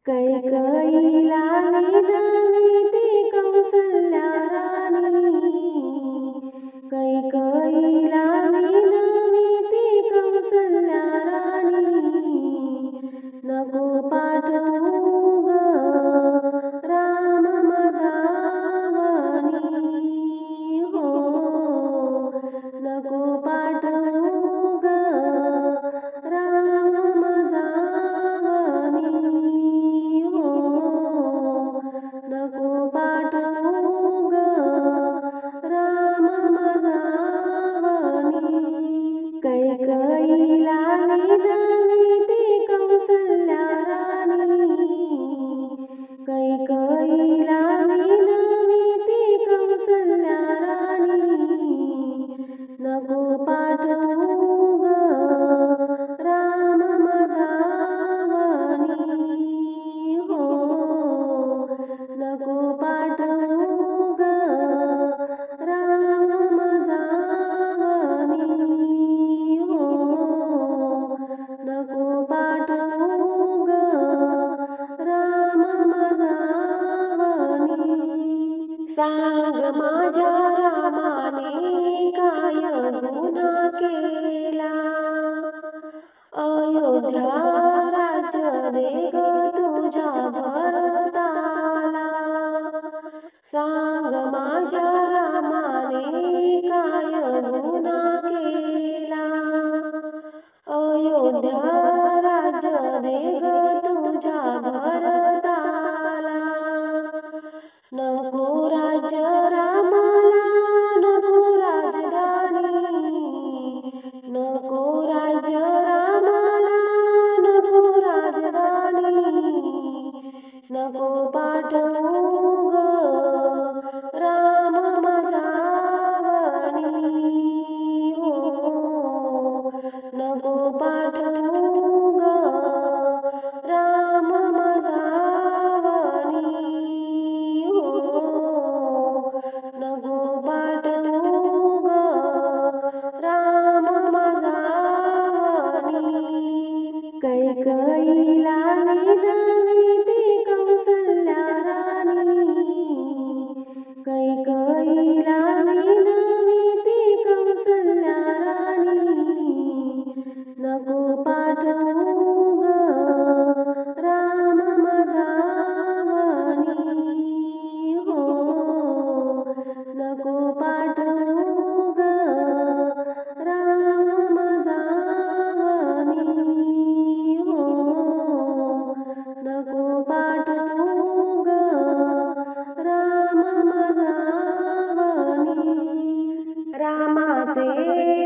कैकेयीला विनविते कौसल्या राणी, कैकेयीला विनविते कौसल्या राणी, नको पाठवू ग राम माझा वनी, हो नको पाठवू ग राम माझा वनी, हो नको पाठवू ग राम माझा वनी. कैकेयीला विनविते कौसल्या राणी, कैकेयीला विनविते कौसल्या राणी, नको पाठवू ग राम माझा वनी, हो नको पाठवू ग राम माझा वनी, हो नको पाठवू ग राम माझा वनी. सांग माझ्या रामाने काय गुन्हा केला, अयोध्या राज्य दे ग तुझ्या भरताला. सांग माझ्या रामाने काय गुन्हा केला, अयोध्या राज्य दे ग तुझ्या भरताला. नको राज्य रामाला, नको राजधानी, नको राज्य रामाला, नको राजधानी, नको पाठवू ग राम माझा वनी, हो नको पाठवू ग राम माझा वनी, हो नको पाठवू ग राम माझा वनी. कैकेयीला विनविते कौसल्या राणी, कैकेयीला विनविते कौसल्या राणी, नको पाठवू ग राम माझा वनी, हो नको पाठवू ग राम माझा वनी, हो नको पाठवू ग राम माझा वनी. रामाचे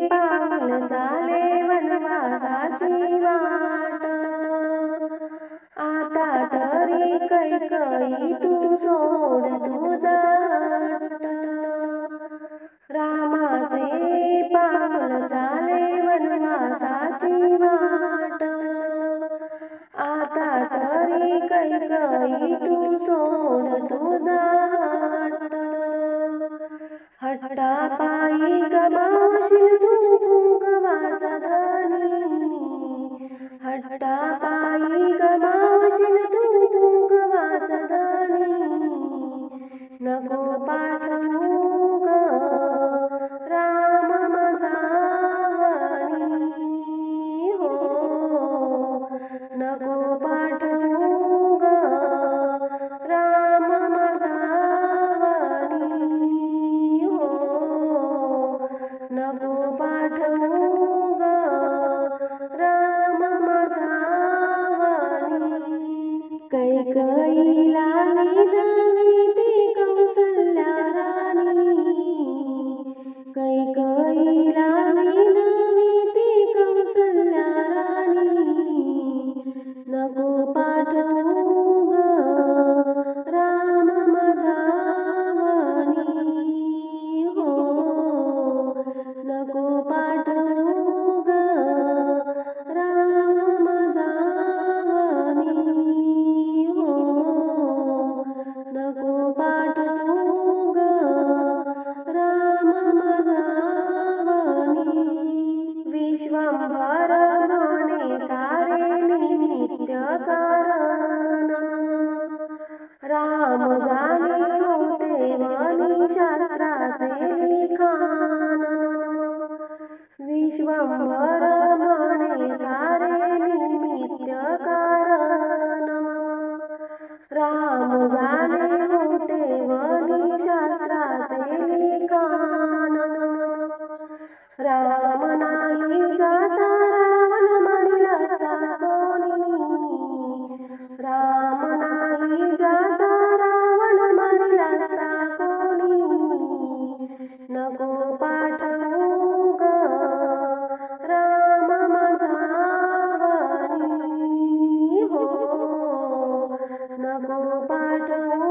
पाऊल चाले वनवासाची वाट, आता तरी कैकेयी तू सोड तुझा हट्ट. रामाचे पाऊल चाले वनवासाची वाट, आता तरी कैकेयी तू सोड तुझा हट्ट. हट्टापायी गमावशील तू कुंकवाचा धनी, हट्टापायी गमावशील तू कुंकवाचा धनी, नको पाठवू ग राम माझा वनी, हो नको पाठवू ग राम माझा वनी, हो नको पाठवू ग राम माझा वनी. कैकेयीला विनविते कौसल्या राणी, कैकेयीला विनविते कौसल्या राणी, नको पाठवू ग राम माझा वनी, हो नको पाठवू ग राम माझा वनी, हो नको पाठवू ग लिखाण विश्वंभर म्हणे सारे निमित्त कारण राम झाले होते वनी शास्त्राचे लिखाण राम नाही जाता रावण मारिला असता कोणी राम नाही जाता रावण मारिला असता कोणी नको पाठवू ग राम माझा वनी हो नको पाठवू